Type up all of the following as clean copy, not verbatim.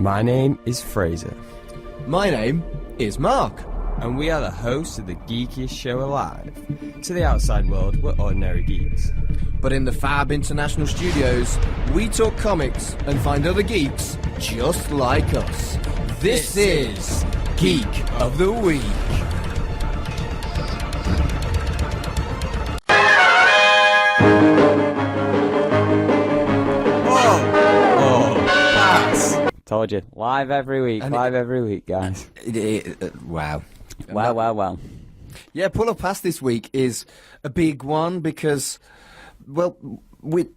My name is Fraser. My name is Mark. And we are the hosts of the geekiest show alive. To the outside world, we're ordinary geeks. But in the Fab International Studios, we talk comics and find other geeks just like us. This is Geek of the Week. Told you. Live every week, guys. Wow. Wow. Yeah, Pull Up Pass this week is a big one because, well,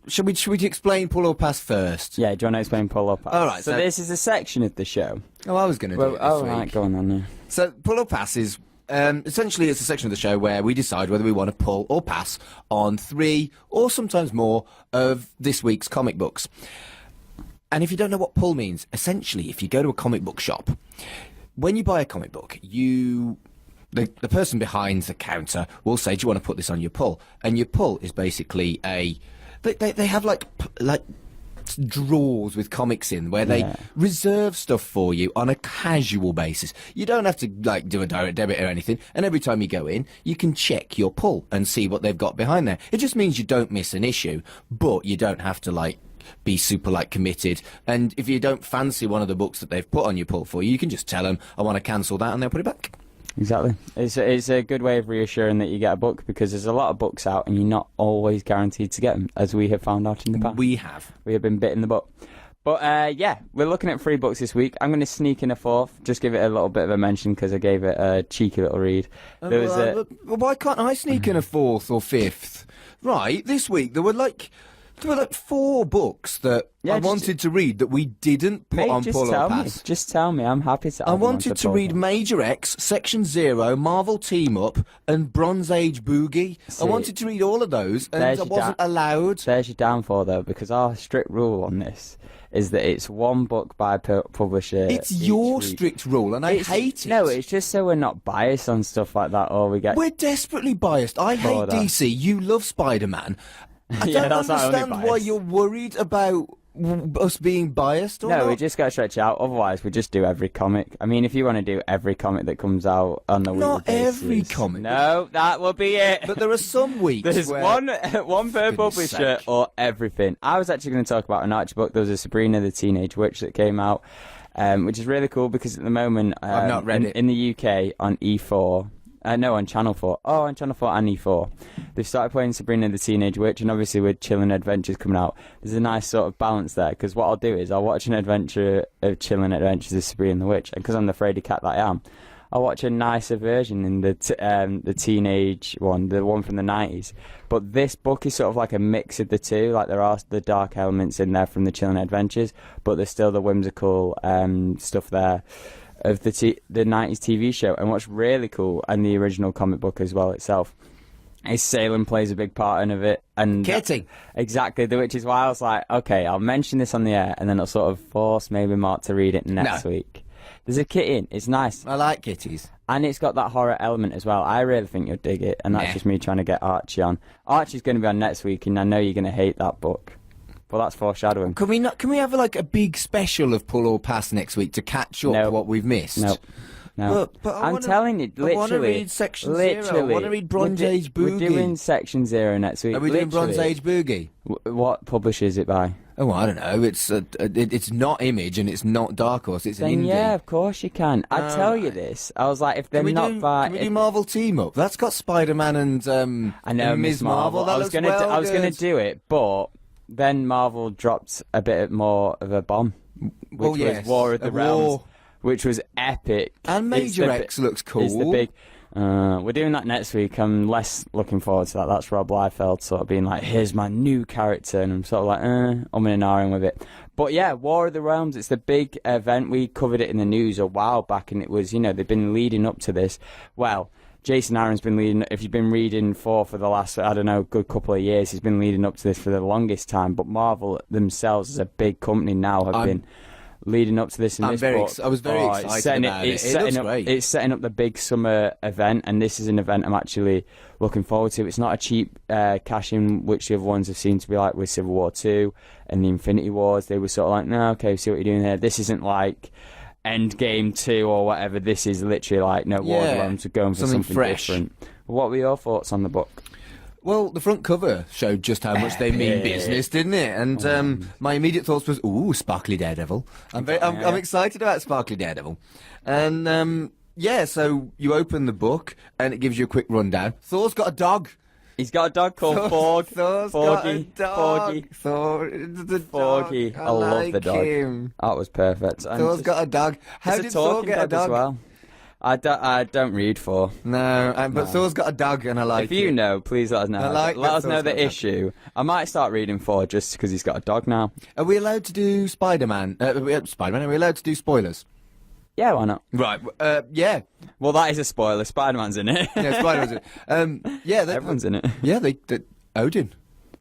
should we explain Pull Up Pass first? Yeah, do you want to explain Pull Up Pass? All right. So this is a section of the show. Oh, I was going to do it this week. Right, go on then. So Pull Up Pass is, essentially it's a section of the show where we decide whether we want to pull or pass on 3 or sometimes more of this week's comic books. And if you don't know what pull means, essentially, if you go to a comic book shop, when you buy a comic book, the person behind the counter will say, do you want to put this on your pull? And your pull is basically they have like drawers with comics in where they reserve stuff for you on a casual basis. You don't have to like do a direct debit or anything, and every time you go in you can check your pull and see what they've got behind there. It just means you don't miss an issue, but you don't have to be super committed. And if you don't fancy one of the books that they've put on your pull for you, you can just tell them I want to cancel that and they'll put it back. Exactly. It's a good way of reassuring that you get a book, because there's a lot of books out and you're not always guaranteed to get them, as we have found out in the past. We have been bit in the butt. But we're looking at 3 books this week. I'm going to sneak in a 4th, just give it a little bit of a mention because I gave it a cheeky little read. Why can't I sneak in a 4th or 5th? Right, this week there were 4 books that I wanted to read that we didn't put on Pull Up Pass. Just tell me. I'm happy to. I wanted to read Major X, Section 0, Marvel Team Up, and Bronze Age Boogie. I wanted to read all of those, and I wasn't allowed. There's your downfall, though, because our strict rule on this is that it's 1 book by publisher. It's your strict rule, and I hate it. No, it's just so we're not biased on stuff like that, or we get. We're desperately biased. I hate DC. You love Spider-Man. I don't understand why you're worried about us being biased or not. No, we just got to stretch out. Otherwise, we just do every comic. I mean, if you want to do every comic that comes out on the weekly basis. Not every comic. No, that will be it. But there are some weeks There's one per publisher or everything. I was actually going to talk about an Archie book. There was a Sabrina the Teenage Witch that came out, which is really cool because at the moment, I've not read it. In the UK on E4. On Channel 4. Oh, on Channel 4 and E4. They've started playing Sabrina the Teenage Witch, and obviously with Chilling Adventures coming out, there's a nice sort of balance there, because what I'll do is I'll watch an adventure of Chilling Adventures of Sabrina the Witch, and because I'm the fraidy cat that I am, I'll watch a nicer version in the teenage one, the one from the 90s. But this book is sort of like a mix of the two. Like, there are the dark elements in there from the Chilling Adventures, but there's still the whimsical stuff there of the 90s TV show. And what's really cool, and the original comic book as well itself, is sailing plays a big part of it. And kitting. Exactly, which is why I was like, okay, I'll mention this on the air, and then it'll sort of force maybe Mark to read it next week. There's a kit in, it's nice. I like kitties. And it's got that horror element as well. I really think you'll dig it, and that's just me trying to get Archie on. Archie's going to be on next week, and I know you're going to hate that book. Well, that's foreshadowing. Can we have a big special of Pull or Pass next week to catch up what we've missed? No. But I'm telling you, literally. I want to read Section 0. I want to read Bronze Age Boogie. We're doing Section 0 next week. Are we doing Bronze Age Boogie? What publisher is it by? Oh, I don't know. It's not Image and it's not Dark Horse. It's an indie. Yeah, of course you can. I tell you this. I was like, if they're not by... Can we do Marvel Team Up? That's got Spider-Man and I know, Ms. Marvel. I was going to do it, but then Marvel dropped a bit more of a bomb, which was War of the Realms, which was epic. And Major X looks cool. It's the big... we're doing that next week. I'm less looking forward to that. That's Rob Liefeld sort of being like, here's my new character, and I'm sort of like, I'm in an ahhing with it. But yeah, War of the Realms, it's the big event. We covered it in the news a while back, and it was, they've been leading up to this. Well, Jason Aaron's been leading, if you've been reading for the last, good couple of years, he's been leading up to this for the longest time. But Marvel themselves as a big company now have been leading up to this in I this was book. very excited about it. It looks great. It's setting up the big summer event, and this is an event I'm actually looking forward to. It's not a cheap cash-in, which the other ones have seemed to be like with Civil War 2 and the Infinity Wars. They were sort of like, no, okay, see what you're doing here. This isn't like Endgame 2 or whatever. This is literally like, no, War of the Realms are going for something fresh. different. What were your thoughts on the book? Well, the front cover showed just how much they mean business, didn't it? And my immediate thoughts was, ooh, Sparkly Daredevil. I'm excited about Sparkly Daredevil. And, so you open the book, and it gives you a quick rundown. Thor's got a dog. He's got a dog called Forg. Thor's got a dog. Forgy. I love the dog. Him. That was perfect. And Thor's got a dog. How did Thor get a dog? As well? I don't read Thor. No, but Thor's got a dog, and I like it. If you know, please let us know. Let us know the issue. I might start reading Thor just because he's got a dog now. Are we allowed to do Spider-Man? Are we allowed to do spoilers? Yeah, why not? Right, yeah. Well, that is a spoiler. Spider-Man's in it. Yeah, Spider-Man's in it. Everyone's in it. Yeah, Odin.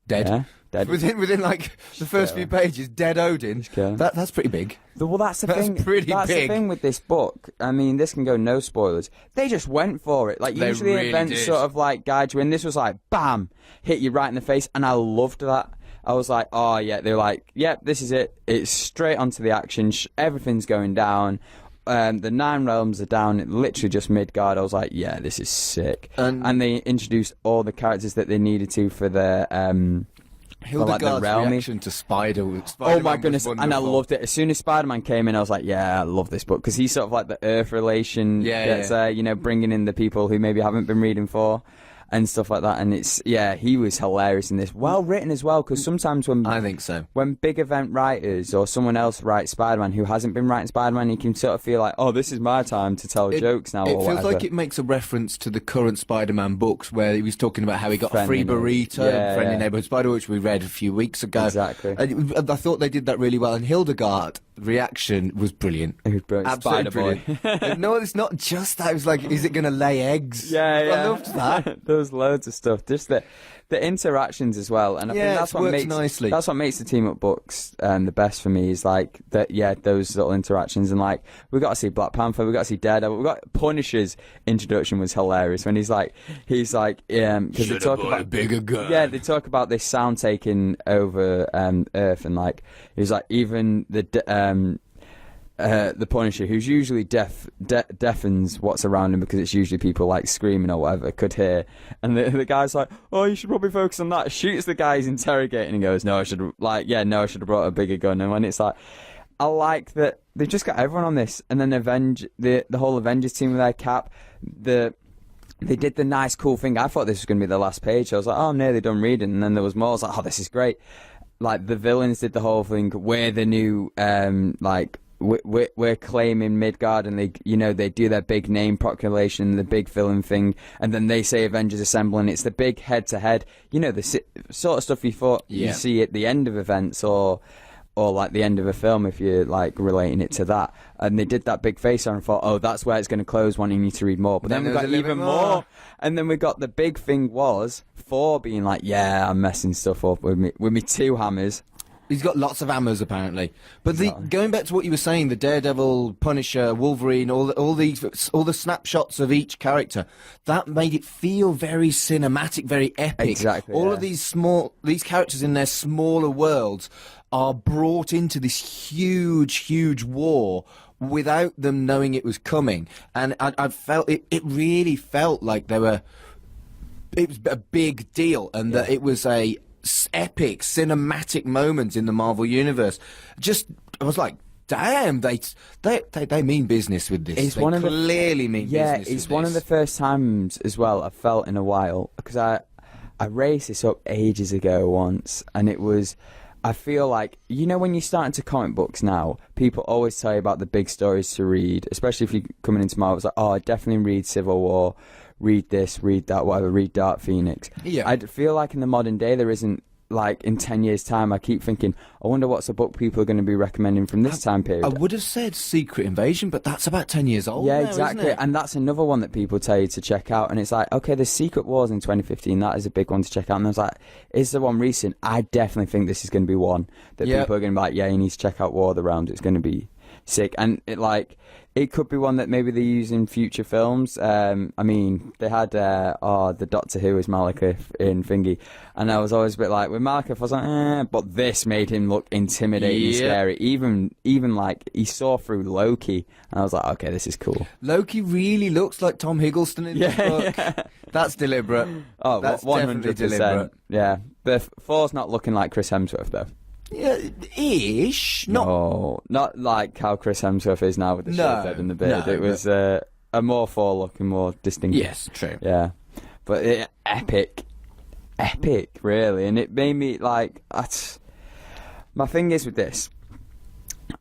Dead. Yeah, dead. Within like the first few pages, dead Odin. That's pretty big. Well, that's the thing. Pretty that's big. The thing with this book. I mean, this can go no spoilers. They just went for it. Like, usually really events did. sort of like guide you in. This was like, bam, hit you right in the face, and I loved that. I was like, oh yeah. They were like, yep, this is it. It's straight onto the action. Everything's going down. The 9 realms are down, literally just Midgard. I was like, yeah, this is sick. And they introduced all the characters that they needed to for their Hildegard's reaction to Spider-Man. Oh my goodness, and I loved it. As soon as Spider-Man came in, I was like, yeah, I love this book, because he's sort of like the Earth relation that's bringing in the people who maybe haven't been reading for and stuff like that. And he was hilarious in this. Well written as well, because sometimes I think so. When big event writers or someone else writes Spider-Man who hasn't been writing Spider-Man, you can sort of feel like, oh, this is my time to tell jokes now. It feels like it makes a reference to the current Spider-Man books, where he was talking about how he got a free burrito, Friendly Neighborhood Spider, which we read a few weeks ago. Exactly. And I thought they did that really well. And Hildegard reaction was brilliant. It was brilliant. Absolutely brilliant. No, it's not just that. It was like, is it going to lay eggs? Yeah. I loved that. There was loads of stuff. Just the interactions as well, and I think that's what makes nicely. That's what makes the team up books the best for me. Is like that. Yeah, those little interactions, and like we got to see Black Panther, we got to see Daredevil, we got Punisher's introduction was hilarious when he's like because they talk about a bigger gun. Yeah, they talk about this sound taking over Earth, and like he's like even the Punisher, who's usually deafens what's around him because it's usually people like screaming or whatever, could hear. And the guy's like, oh, you should probably focus on that. Shoots the guy he's interrogating and goes, no, I should have brought a bigger gun. And when it's like, I like that they just got everyone on this. And then the whole Avengers team with their Cap, they did the nice, cool thing. I thought this was going to be the last page. I was like, oh, I'm nearly done reading. And then there was more. I was like, oh, this is great. Like, the villains did the whole thing. We're the new, we're claiming Midgard, and they do their big name proclamation, the big villain thing, and then they say Avengers Assemble, and it's the big head-to-head, the sort of stuff you thought you see at the end of events or like the end of a film if you're like relating it to that. And they did that big face on and thought, oh, that's where it's going to close, wanting you to read more. But then we got even more. And then we got the big thing was Thor being like, yeah, I'm messing stuff up with me 2 hammers. He's got lots of hammers, apparently. But going back to what you were saying, the Daredevil, Punisher, Wolverine, all the snapshots of each character, that made it feel very cinematic, very epic. Exactly. All of these characters in their smaller worlds are brought into this huge, huge war without them knowing it was coming. And I felt it really felt like it was a big deal, and that it was a epic cinematic moment in the Marvel universe. I was like, damn, they mean business with this. They clearly mean business. Yeah, it's one of the first times as well I felt in a while, because I raised this up ages ago once, and it was, I feel like, when you start into comic books now, people always tell you about the big stories to read, especially if you're coming into Marvel. It's like, oh, I definitely read Civil War, read this, read that, whatever, read Dark Phoenix. Yeah. I feel like in the modern day there isn't, like, in 10 years' time, I keep thinking, I wonder what's a book people are going to be recommending from this time period. I would have said Secret Invasion, but that's about 10 years old now, exactly. isn't it? And that's another one that people tell you to check out. And it's like, okay, the Secret Wars in 2015, that is a big one to check out. And I was like, is there one recent? I definitely think this is going to be one that people are going to be like, yeah, you need to check out War of the Realms. It's going to be sick. And it could be one that maybe they use in future films. I mean, they had the Doctor Who as Malekith in Thingy, and I was always a bit like, with Malekith, I was like, but this made him look intimidating, scary. Even like he saw through Loki, and I was like, okay, this is cool. Loki really looks like Tom Hiddleston in this book. Yeah. That's deliberate. Oh, that's 100%. definitely deliberate. Yeah, but Thor's not looking like Chris Hemsworth though. Yeah, ish. No, not like how Chris Hemsworth is now with the shaved head and the beard. It was a more Thor looking, more distinctive. Yes, true. Yeah, but epic, really, and it made me like. My thing is with this,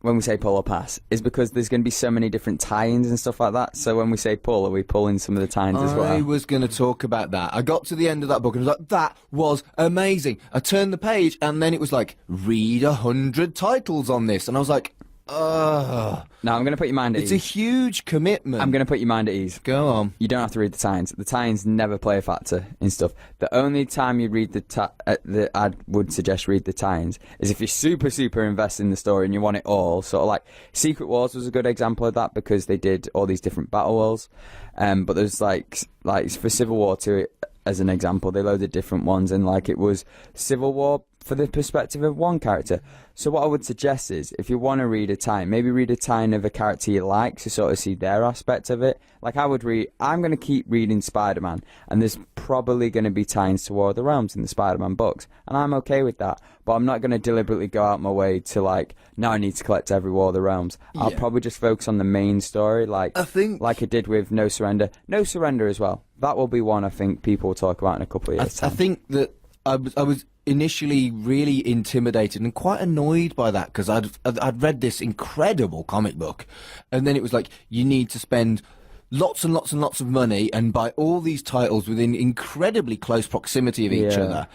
when we say pull or pass, is because there's going to be so many different tie-ins and stuff like that. So when we say pull, are we pulling some of the tie-ins as well? I was going to talk about that. I got to the end of that book and I was like, that was amazing. I turned the page and then it was like, read 100 titles on this. And I was like, ugh. Now, I'm going to put your mind at ease. It's a huge commitment. I'm going to put your mind at ease. Go on. You don't have to read the tie-ins. The tie-ins never play a factor in stuff. The only time you read I would suggest read the tie-ins is if you're super, super invested in the story and you want it all. Sort of like Secret Wars was a good example of that because they did all these different battle worlds. But there's like for Civil War 2, as an example, they loaded different ones, and like it was Civil War for the perspective of one character. So what I would suggest is, if you want to read a tie-in, maybe read a tie-in of a character you like to sort of see their aspect of it. Like I'm going to keep reading Spider-Man, and there's probably going to be tie-ins to War of the Realms in the Spider-Man books, and I'm okay with that. But I'm not going to deliberately go out my way to like, now I need to collect every War of the Realms. I'll probably just focus on the main story, like I did with No Surrender. No Surrender as well. That will be one I think people will talk about in a couple of years' time. I think that I was initially really intimidated and quite annoyed by that because I'd read this incredible comic book, and then it was like, you need to spend lots and lots and lots of money and buy all these titles within incredibly close proximity of each other.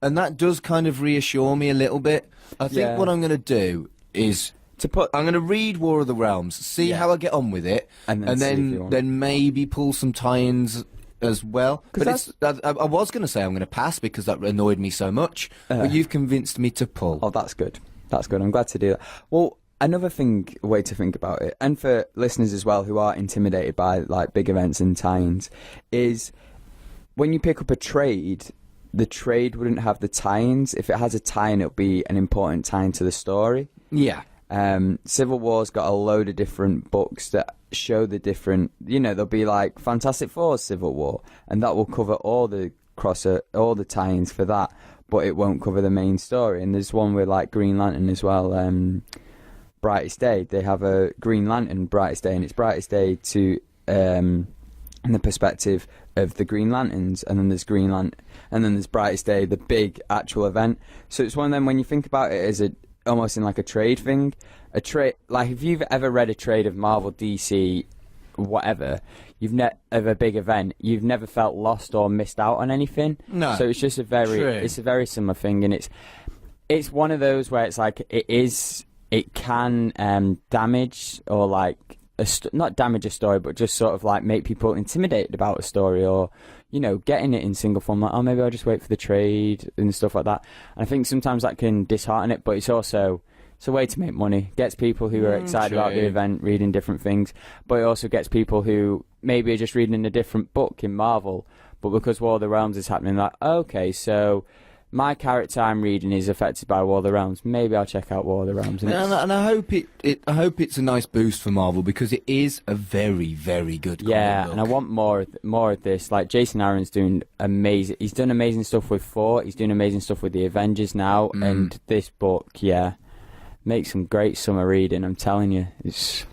And that does kind of reassure me a little bit. I think what I'm going to do is I'm going to read War of the Realms, see how I get on with it, and then maybe pull some tie-ins as well. But I was going to say I'm going to pass because that annoyed me so much, but you've convinced me to pull. Oh, that's good. That's good. I'm glad to do that. Well, another way to think about it, and for listeners as well who are intimidated by like big events and tie-ins, is when you pick up a trade, the trade wouldn't have the tie-ins. If it has a tie-in, it'll be an important tie-in to the story. Yeah. Civil War's got a load of different books that show the different, there'll be like Fantastic Four's Civil War, and that will cover all the tie-ins for that, but it won't cover the main story. And there's one with like Green Lantern as well, Brightest Day. They have a Green Lantern Brightest Day, and it's Brightest Day to in the perspective of the Green Lanterns, and then there's Green Lantern, and then there's Brightest Day, the big actual event. So it's one of them, when you think about it as almost in like a trade thing. A trade, like if you've ever read a trade of Marvel, DC, whatever, of a big event, you've never felt lost or missed out on anything. No. So it's just a very similar thing, and it's one of those where it's like it can damage or like not damage a story, but just sort of like make people intimidated about a story, or getting it in single form, like, oh, maybe I'll just wait for the trade and stuff like that. And I think sometimes that can dishearten it, but it's a way to make money. Gets people who are excited about the event reading different things, but it also gets people who maybe are just reading a different book in Marvel, but because War of the Realms is happening, like, okay, so my character I'm reading is affected by War of the Realms. Maybe I'll check out War of the Realms. And I hope it's a nice boost for Marvel, because it is a very, very good comic book. And I want more of this. Like Jason Aaron's doing amazing. He's done amazing stuff with Thor. He's doing amazing stuff with the Avengers now. And this book, makes some great summer reading. I'm telling you, it's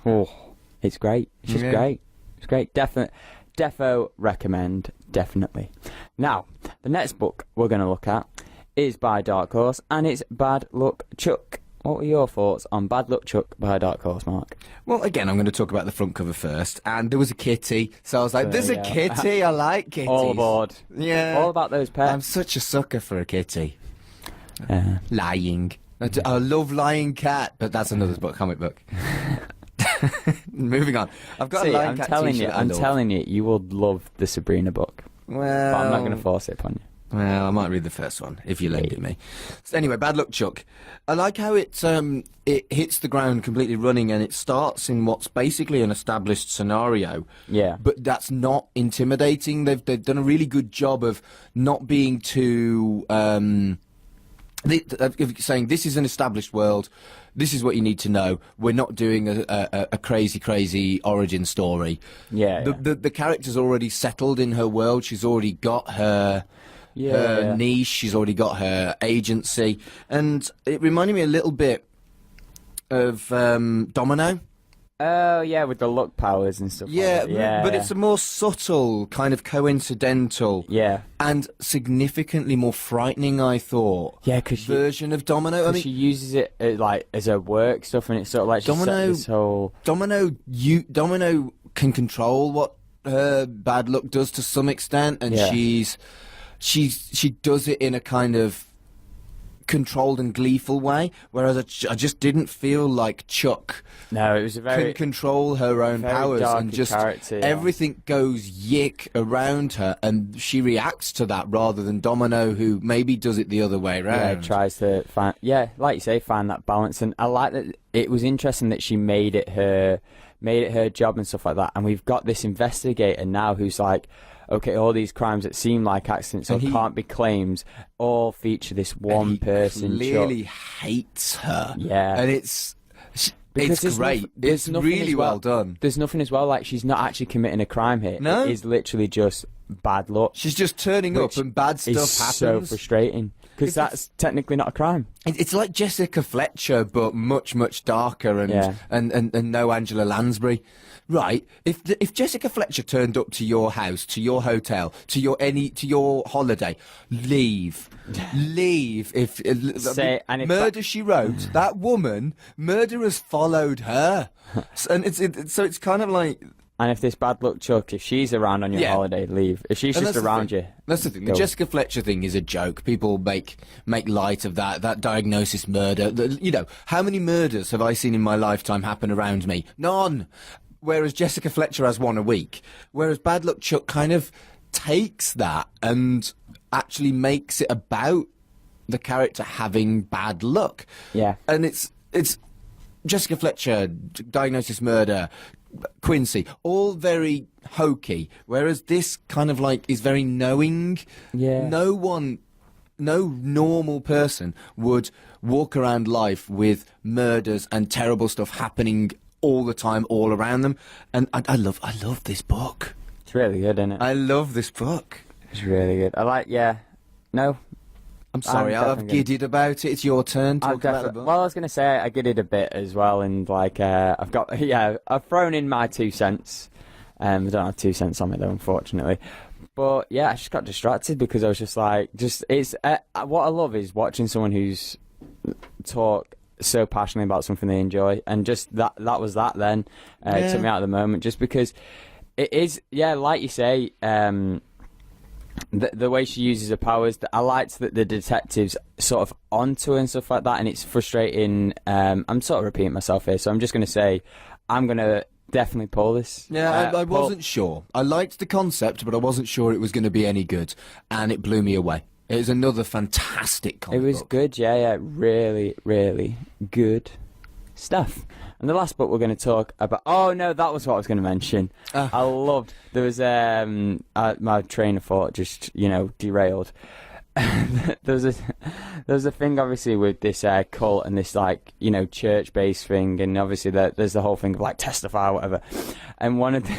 great. It's just great. It's great. Defo recommend, definitely. Now, the next book we're going to look at is by Dark Horse, and it's Bad Luck Chuck. What were your thoughts on Bad Luck Chuck by Dark Horse, Mark? Well, again, I'm going to talk about the front cover first, and there was a kitty, so I was like, there's a kitty, I like kitties. All aboard. Yeah. All about those pets. I'm such a sucker for a kitty. Lying. I love Lying Cat, but that's another comic book. Moving on. I've got a Lying Cat t-shirt. I'm telling you, you will love the Sabrina book. Well, but I'm not going to force it upon you. Well, I might read the first one if you lend it me. So anyway, Bad Luck Chuck. I like how it hits the ground completely running, and it starts in what's basically an established scenario. Yeah. But that's not intimidating. They've done a really good job of not being too saying this is an established world. This is what you need to know. We're not doing a crazy origin story. Yeah. The character's already settled in her world. She's already got her niche. She's already got her agency, and it reminded me a little bit of Domino. Oh yeah, with the luck powers and stuff. Yeah, like that. but it's a more subtle, kind of coincidental, and significantly more frightening, I thought. Yeah, because version of Domino. I mean, she uses it like as her work stuff, and it's sort of like this whole Domino can control what her bad luck does to some extent, and she does it in a kind of controlled and gleeful way, whereas I just didn't feel like Chuck it was a very can control her own powers, and just everything goes yick around her, and she reacts to that rather than Domino, who maybe does it the other way around. Yeah, tries to find, like you say, find that balance. And I like that it was interesting that she made it her job and stuff like that. And we've got this investigator now who's like, okay, all these crimes that seem like accidents or can't be claims all feature this one person. He clearly hates her. Yeah. And it's great. It's really well done. There's nothing as well, like she's not actually committing a crime here. No. It is literally just bad luck. She's just turning up and bad stuff happens. So frustrating. Because that's technically not a crime. It's like Jessica Fletcher, but much darker, and no Angela Lansbury. Right? If Jessica Fletcher turned up to your house, to your hotel, to your holiday, leave. If Murder She Wrote, that woman, murderers followed her, and it's kind of like. And if this bad luck Chuck, if she's around on your holiday, leave. If she's just around you, that's the thing. The Jessica Fletcher thing is a joke. People make light of that diagnosis murder. How many murders have I seen in my lifetime happen around me? None. Whereas Jessica Fletcher has one a week. Whereas Bad Luck Chuck kind of takes that and actually makes it about the character having bad luck. Yeah. And it's Jessica Fletcher, diagnosis murder, Quincy, all very hokey, whereas this kind of like is very knowing. Yeah. No normal person would walk around life with murders and terrible stuff happening all the time, all around them. And I love this book. It's really good, isn't it? I love this book. It's really good. I'm sorry, I've giddied about it. It's your turn. Talk about the book. Well, I was going to say I giddied a bit as well, and I've thrown in my 2 cents. I don't have 2 cents on it though, unfortunately. But yeah, I just got distracted because I was just like, it's what I love is watching someone who's talk so passionately about something they enjoy, and just that was that. Then it took me out of the moment, just because it is. Yeah, like you say. The way she uses her powers, I liked that the detectives sort of onto her and stuff like that, and it's frustrating. I'm sort of repeating myself here, so I'm just going to say I'm going to definitely pull this. Yeah, I wasn't sure. I liked the concept, but I wasn't sure it was going to be any good, and it blew me away. It was another fantastic comic book. It was good, yeah, really, really good stuff. And the last book we're going to talk about... Oh, no, that was what I was going to mention. I loved... There was... my train of thought just, derailed. There was a thing, obviously, with this cult and this, church-based thing. And obviously, there's the whole thing of, testify or whatever. And one of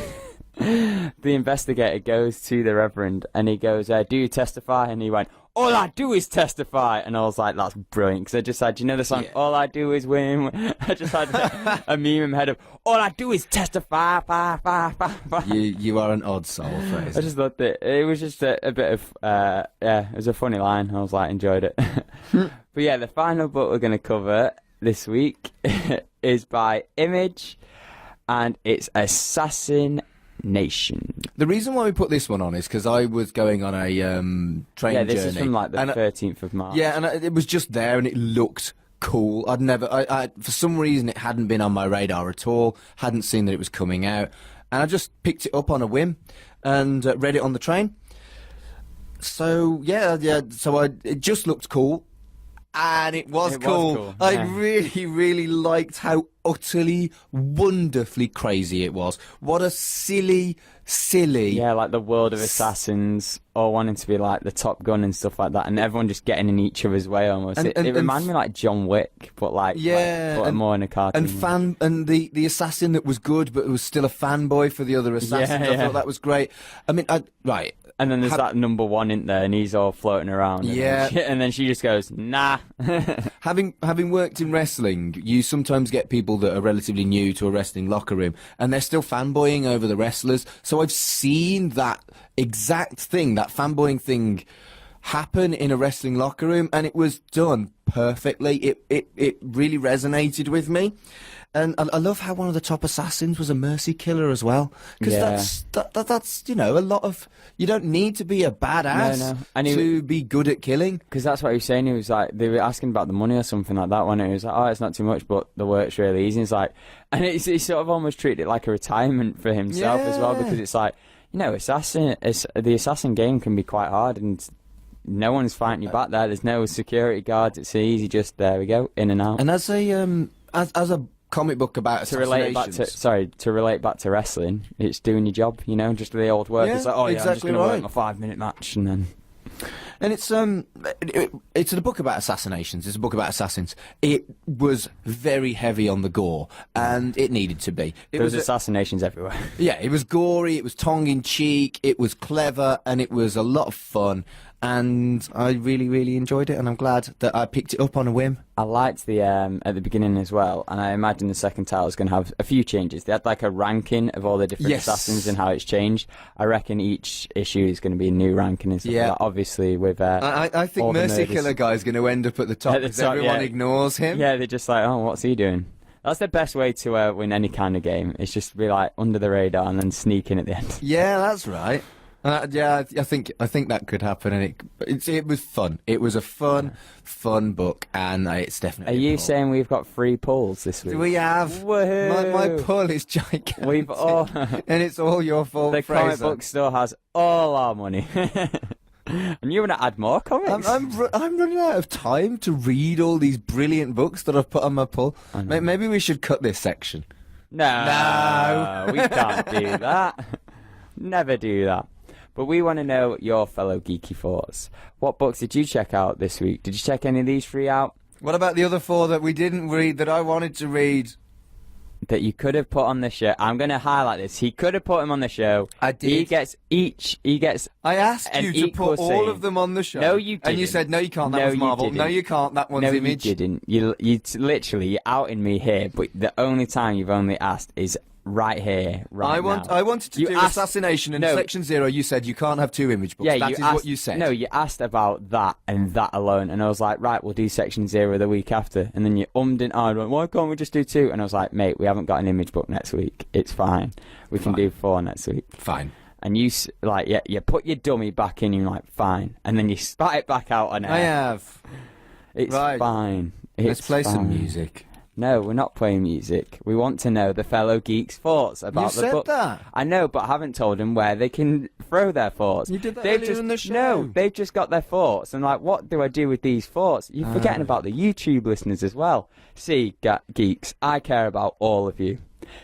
the investigator goes to the reverend and he goes, do you testify? And he went... All I do is testify, and I was like, "That's brilliant." Because I just had, the song, "All I do is win." I just had a meme in my head of, "All I do is testify." You are an odd soul, Fraser. I just loved it. It was just a bit of, it was a funny line. I was like, enjoyed it. But yeah, the final book we're going to cover this week is by Image, and it's Assassin Nation. The reason why we put this one on is because I was going on a train journey. Yeah, this is from the 13th of March. Yeah, and it was just there and it looked cool. I for some reason it hadn't been on my radar at all, hadn't seen that it was coming out, and I just picked it up on a whim and read it on the train. So it just looked cool. And it was cool. I really, really liked how utterly, wonderfully crazy it was. What a silly... Yeah, like the world of assassins, all wanting to be like the Top Gun and stuff like that, and everyone just getting in each other's way almost. It reminded me like John Wick, but more in a cartoon. And the assassin that was good, but was still a fanboy for the other assassins. I thought that was great. I mean, right. And then there's that number one in there, and he's all floating around. And then she just goes, nah. Having worked in wrestling, you sometimes get people that are relatively new to a wrestling locker room, and they're still fanboying over the wrestlers. So I've seen that exact thing, that fanboying thing, happen in a wrestling locker room, and it was done perfectly. It really resonated with me. And I love how one of the top assassins was a mercy killer as well. Because that's a lot of... You don't need to be a badass to be good at killing. Because that's what he was saying. He was like, they were asking about the money or something like that one. And he was like, oh, it's not too much, but the work's really easy. And it's like... And he sort of almost treated it like a retirement for himself as well. Because it's like, the assassin game can be quite hard, and... No one's fighting you back there. There's no security guards. It's easy. Just there we go, in and out. And as a comic book about assassinations, to relate back to wrestling, it's doing your job. Just the old work. It's like, I'm just going to work my 5-minute match, and then. And it's a book about assassinations. It's a book about assassins. It was very heavy on the gore, and it needed to be. There was assassinations everywhere. Yeah, it was gory. It was tongue in cheek. It was clever, and it was a lot of fun. And I really, really enjoyed it, and I'm glad that I picked it up on a whim. I liked the at the beginning as well, and I imagine the second title is going to have a few changes. They had like a ranking of all the different assassins and how it's changed. I reckon each issue is going to be a new ranking and stuff like that. Obviously, with I think Mercy Killer Guy is going to end up at the top because everyone ignores him. Yeah, they're just like, oh, what's he doing? That's the best way to win any kind of game. It's just to be like under the radar and then sneak in at the end. Yeah, that's right. I think that could happen, and it was fun. It was a fun book, and it's definitely. Are you saying we've got 3 pulls this week? We have. My pull is gigantic. And it's all your fault. The comic book store has all our money. And you want to add more comics? I'm running out of time to read all these brilliant books that I've put on my pull. Maybe we should cut this section. No, we can't do that. Never do that. But we want to know your fellow geeky thoughts. What books did you check out this week? Did you check any of these 3 out? What about the other 4 that we didn't read that I wanted to read? That you could have put on the show. I'm going to highlight this. He could have put him on the show. I did. He gets I asked you to put all of them on the show. No, you didn't. And you said, no, you can't. That was Marvel. No, you can't. That one's Image. No, you didn't. You're outing me here, but the only time you've only asked is right here, now. I wanted to do Assassination, and Section 0, you said you can't have 2 Image books. That is what you said. No, you asked about that and that alone, and I was like, right, we'll do Section 0 the week after. And then you and went, why can't we just do 2? And I was like, mate, we haven't got an Image book next week. It's fine. We can do 4 next week. Fine. And you put your dummy back in, and you're like, fine. And then you spat it back out on air. I have. It's fine. Let's play some music. No, we're not playing music. We want to know the fellow geeks' thoughts about the book. You said that. I know, but I haven't told them where they can throw their thoughts. You did that earlier in the show. No, they've just got their thoughts. And like, what do I do with these thoughts? You're forgetting about the YouTube listeners as well. See, geeks, I care about all of you.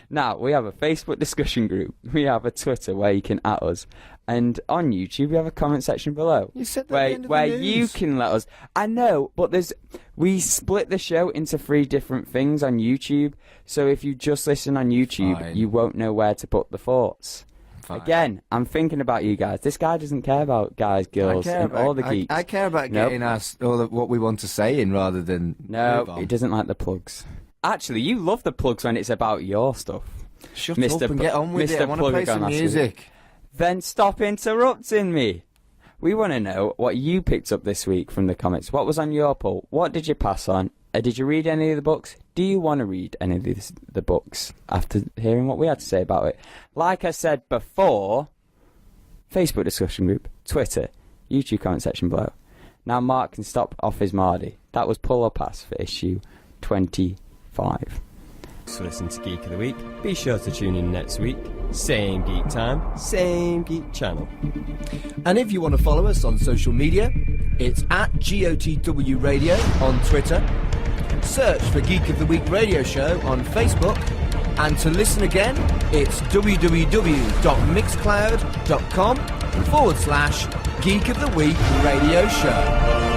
Now, we have a Facebook discussion group. We have a Twitter where you can at us. And on YouTube, we have a comment section below. You said that at the end of the news. You can let us. I know, but we split the show into 3 different things on YouTube. So if you just listen on YouTube, you won't know where to put the thoughts. Fine. Again, I'm thinking about you guys. This guy doesn't care about guys, girls, and all the geeks. I care about getting us all of what we want to say in rather than. No, he doesn't like the plugs. Actually, you love the plugs when it's about your stuff. Shut up and get on with it. I want to play some music. Then stop interrupting me. We want to know what you picked up this week from the comments. What was on your poll? What did you pass on? Did you read any of the books? Do you want to read any of the books after hearing what we had to say about it? Like I said before, Facebook discussion group, Twitter, YouTube comment section below. Now Mark can stop off his Mardy. That was Pull or Pass for issue 25. To listen to Geek of the Week, be sure to tune in next week. Same geek time, same geek channel. And if you want to follow us on social media, it's at GOTW Radio on Twitter. Search for Geek of the Week Radio Show on Facebook. And to listen again, it's www.mixcloud.com/Geek of the Week Radio Show.